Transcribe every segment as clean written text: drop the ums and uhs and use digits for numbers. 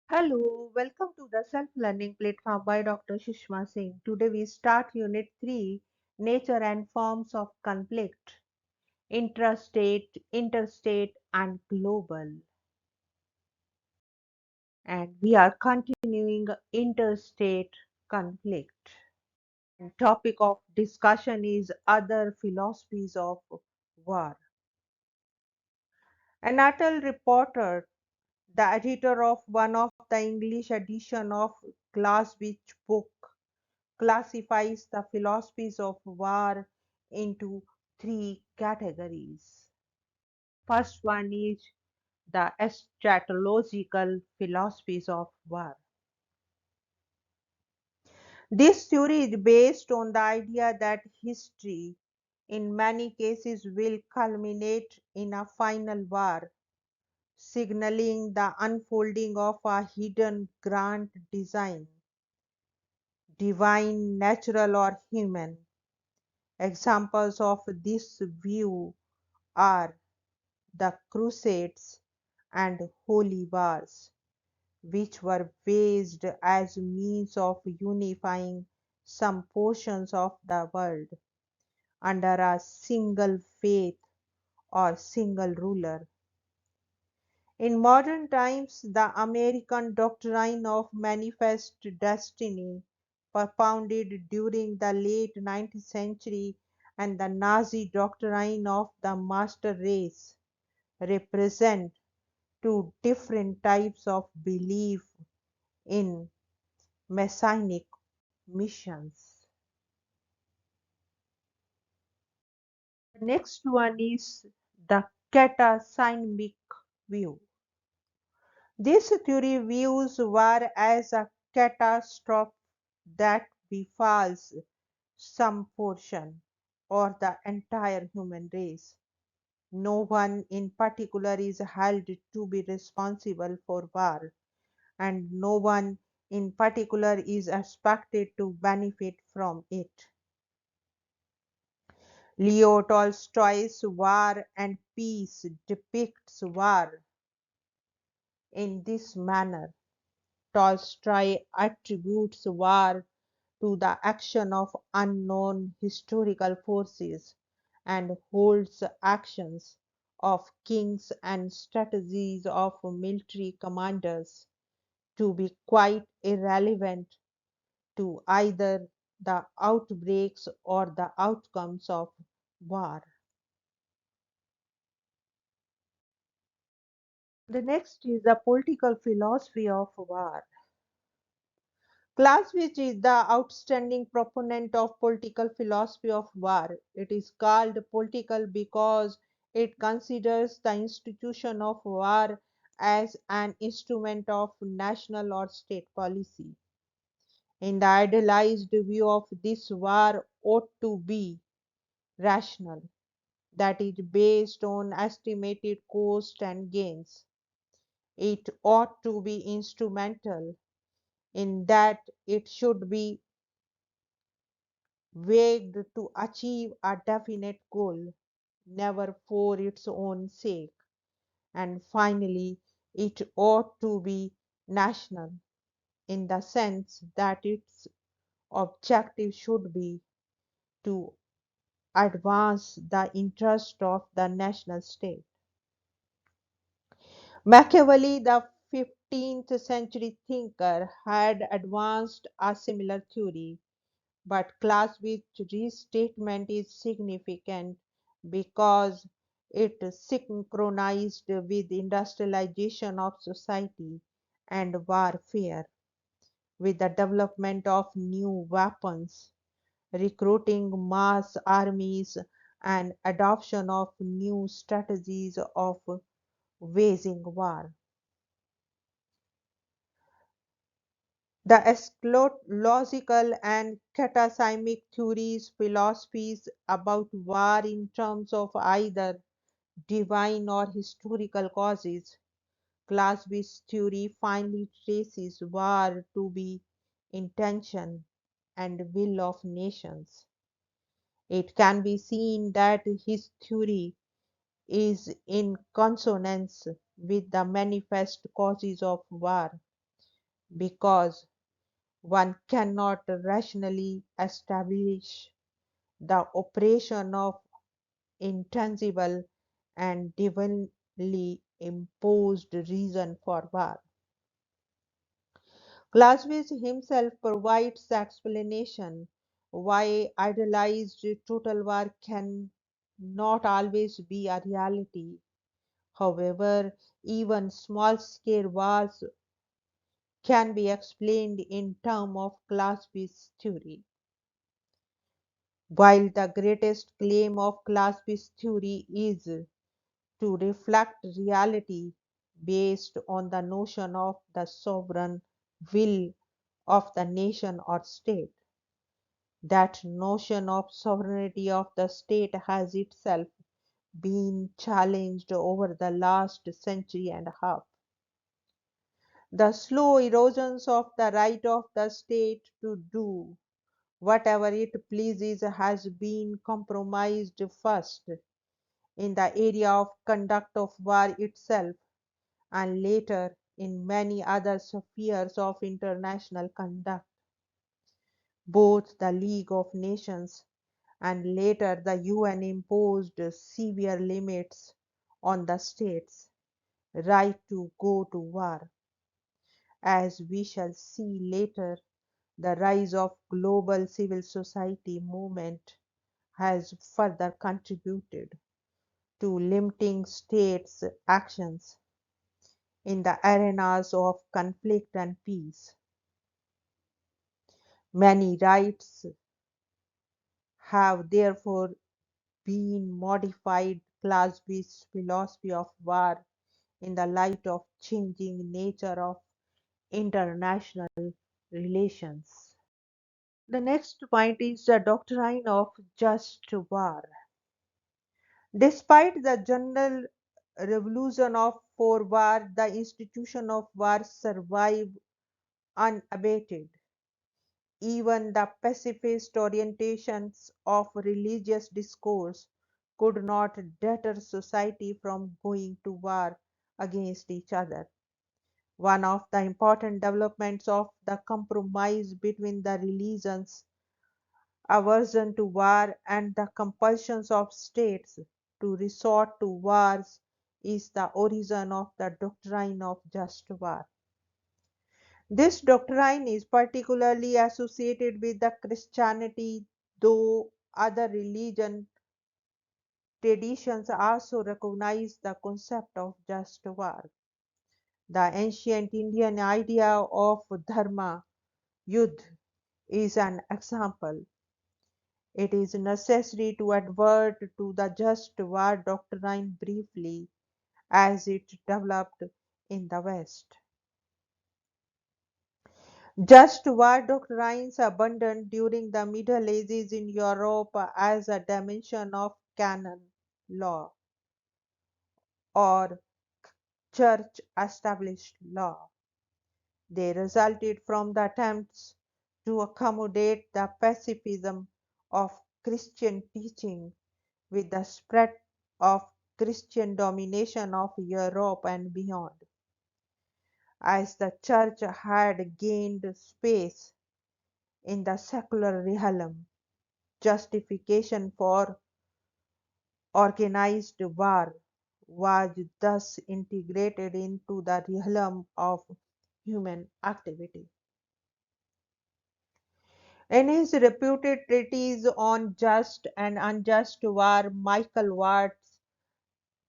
Hello, welcome to the self-learning platform by Dr. Sushma Singh. Today we start Unit 3, Nature and Forms of Conflict, Intrastate, Interstate and Global. And we are continuing interstate conflict. And topic of discussion is other philosophies of war. An Atal reporter, the editor of one of the English edition of Glaswich book, classifies the philosophies of war into three categories. First one is the eschatological philosophies of war. This theory is based on the idea that history in many cases will culminate in a final war, signaling the unfolding of a hidden grand design, divine, natural, or human. Examples of this view are the Crusades and Holy Wars, which were waged as means of unifying some portions of the world under a single faith or single ruler. In modern times, the American doctrine of manifest destiny, propounded during the late 19th century, and the Nazi doctrine of the master race represent two different types of belief in messianic missions. The next one is the cataseismic view. This theory views war as a catastrophe that befalls some portion or the entire human race. No one in particular is held to be responsible for war, and no one in particular is expected to benefit from it. Leo Tolstoy's War and Peace depicts war in this manner. Tolstoy attributes war to the action of unknown historical forces and holds actions of kings and strategies of military commanders to be quite irrelevant to either the outbreaks or the outcomes of war. The next is the political philosophy of war. Clausewitz is the outstanding proponent of political philosophy of war. It is called political because it considers the institution of war as an instrument of national or state policy. In the idealized view of this, war ought to be rational, that is based on estimated cost and gains. It ought to be instrumental in that it should be waged to achieve a definite goal, never for its own sake. And finally, it ought to be national in the sense that its objective should be to advance the interest of the national state. Machiavelli, the 15th century thinker, had advanced a similar theory, but Clausewitz's restatement is significant because it synchronized with industrialization of society and warfare, with the development of new weapons, recruiting mass armies, and adoption of new strategies of waging war. The eschatological and cataseismic theories, philosophies about war in terms of either divine or historical causes. Clausewitz's theory finally traces war to be intention and will of nations. It can be seen that his theory is in consonance with the manifest causes of war, because one cannot rationally establish the operation of intangible and divinely imposed reason for war. Clausewitz himself provides the explanation why idealized total war can not always be a reality. However, even small-scale wars can be explained in terms of Clausewitz's theory. While the greatest claim of Clausewitz's theory is to reflect reality based on the notion of the sovereign will of the nation or state. That notion of sovereignty of the state has itself been challenged over the last century and a half. The slow erosions of the right of the state to do whatever it pleases has been compromised first in the area of conduct of war itself and later in many other spheres of international conduct. Both the League of Nations and later the UN imposed severe limits on the states' right to go to war. As we shall see later, the rise of global civil society movement has further contributed to limiting states' actions in the arenas of conflict and peace. Many rights have therefore been modified Clausewitz's philosophy of war in the light of changing nature of international relations. The next point is the doctrine of just war. Despite the general revolution of for war, the institution of war survived unabated. Even the pacifist orientations of religious discourse could not deter society from going to war against each other. One of the important developments of the compromise between the religions, aversion to war, and the compulsions of states to resort to wars is the origin of the doctrine of just war. This doctrine is particularly associated with the Christianity, though other religion traditions also recognize the concept of just war. The ancient Indian idea of dharma, yudh, is an example. It is necessary to advert to the just war doctrine briefly as it developed in the West. Just war doctrines abundant during the Middle Ages in Europe as a dimension of canon law or church established law. They resulted from the attempts to accommodate the pacifism of Christian teaching with the spread of Christian domination of Europe and beyond. As the church had gained space in the secular realm, justification for organized war was thus integrated into the realm of human activity. In his reputed treatise on just and unjust war, Michael Watts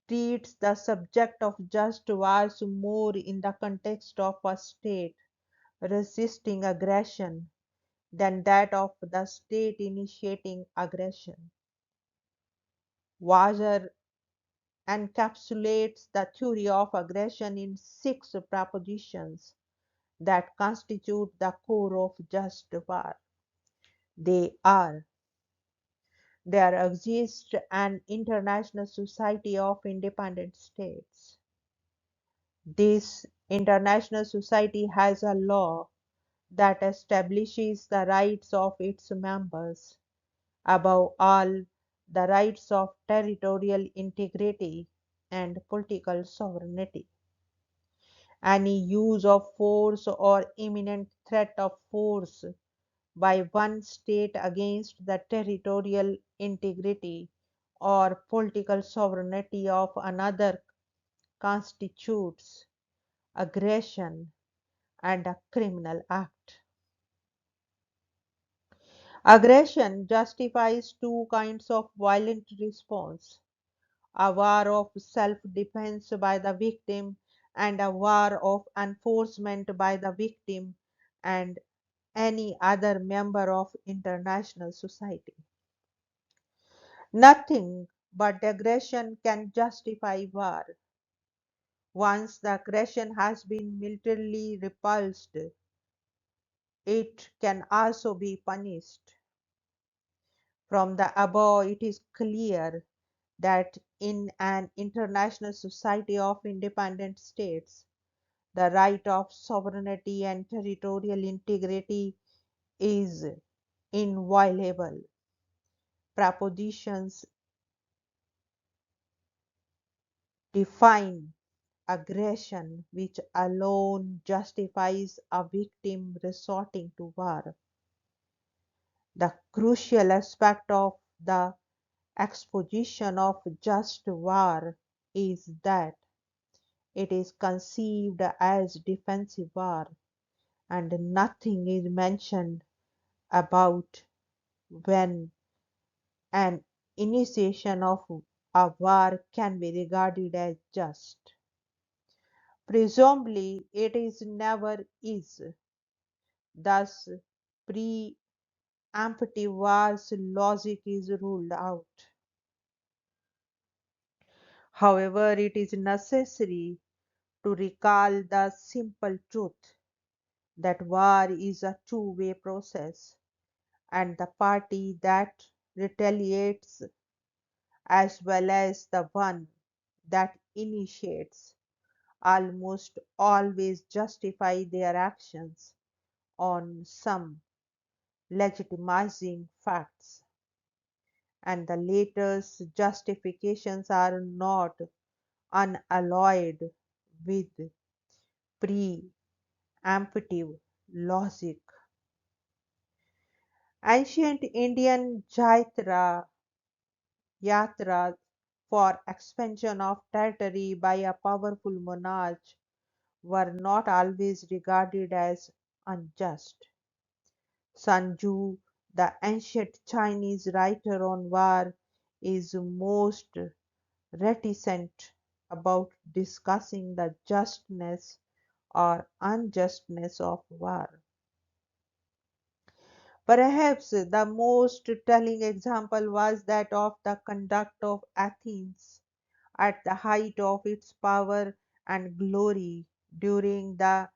treats the subject of just wars more in the context of a state resisting aggression than that of the state initiating aggression. Wasser encapsulates the theory of aggression in six propositions that constitute the core of just war. They are: there exists an international society of independent states. This international society has a law that establishes the rights of its members, above all, the rights of territorial integrity and political sovereignty. Any use of force or imminent threat of force by one state against the territorial integrity or political sovereignty of another constitutes aggression and a criminal act. Aggression justifies two kinds of violent response: a war of self defense by the victim and a war of enforcement by the victim and any other member of international society. Nothing but aggression can justify war. Once the aggression has been militarily repulsed, it can also be punished. From the above, it is clear that in an international society of independent states, the right of sovereignty and territorial integrity is inviolable. Propositions define aggression which alone justifies a victim resorting to war. The crucial aspect of the exposition of just war is that it is conceived as defensive war, and nothing is mentioned about when an initiation of a war can be regarded as just. Presumably, it is never is. Thus, preemptive war's logic is ruled out. However, it is necessary to recall the simple truth that war is a two-way process, and the party that retaliates as well as the one that initiates almost always justify their actions on some legitimizing facts, and the latter's justifications are not unalloyed with preemptive logic. Ancient Indian yatras for expansion of territory by a powerful monarch were not always regarded as unjust. Sanju, the ancient Chinese writer on war, is most reticent about discussing the justness or unjustness of war. Perhaps the most telling example was that of the conduct of Athens at the height of its power and glory during the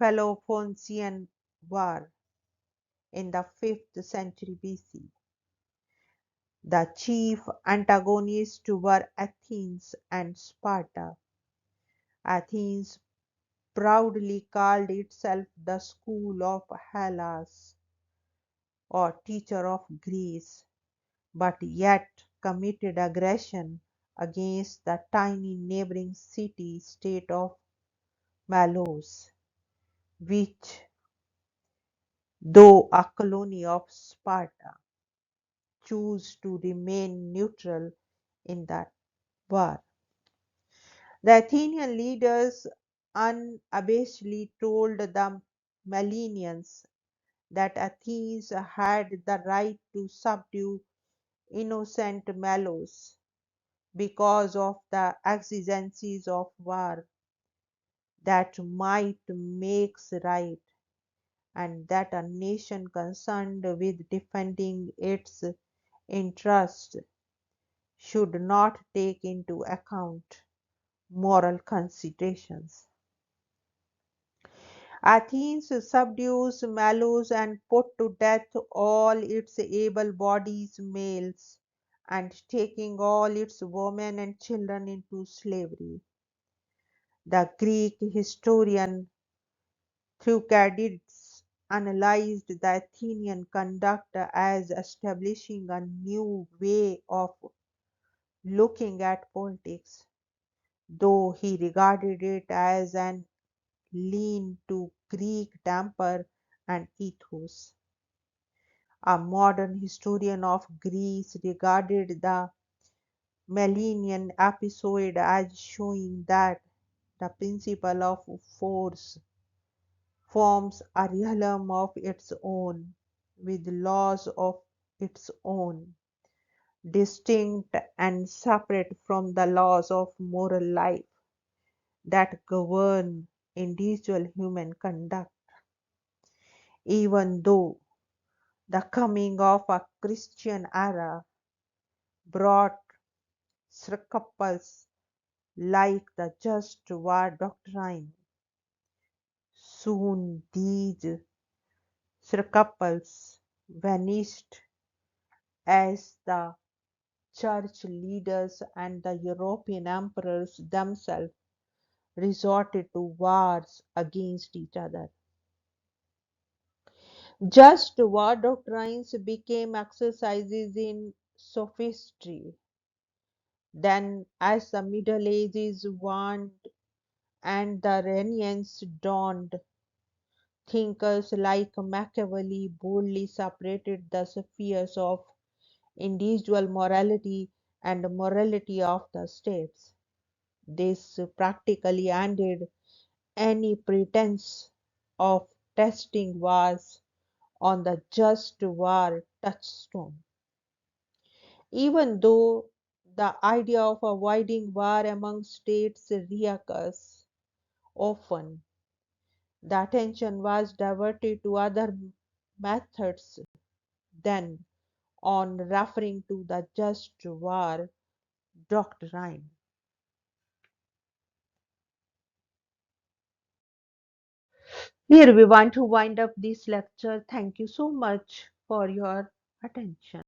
Peloponnesian War in the 5th century BC. The chief antagonists were Athens and Sparta. Athens proudly called itself the school of Hellas or teacher of Greece, but yet committed aggression against the tiny neighboring city state of Malos, which, though a colony of Sparta, chose to remain neutral in the war. The Athenian leaders unabashedly told the Melians that Athens had the right to subdue innocent Melos because of the exigencies of war, that might makes right, and that a nation concerned with defending its interests should not take into account moral considerations. Athens subdues Melos and put to death all its able-bodied males, and taking all its women and children into slavery. The Greek historian Thucydides analyzed the Athenian conduct as establishing a new way of looking at politics, though he regarded it as an lean to Greek temper and ethos. A modern historian of Greece regarded the Melian episode as showing that the principle of force forms a realm of its own, with laws of its own, distinct and separate from the laws of moral life that govern individual human conduct. Even though the coming of a Christian era brought scruples like the just war doctrine, soon these scruples vanished as the church leaders and the European emperors themselves resorted to wars against each other. Just war doctrines became exercises in sophistry. Then, as the Middle Ages waned and the Renaissance dawned, thinkers like Machiavelli boldly separated the spheres of individual morality and morality of the states. This practically ended any pretense of testing wars on the just war touchstone. Even though the idea of avoiding war among states reoccurs often, the attention was diverted to other methods than on referring to the just war doctrine. Here we want to wind up this lecture. Thank you so much for your attention.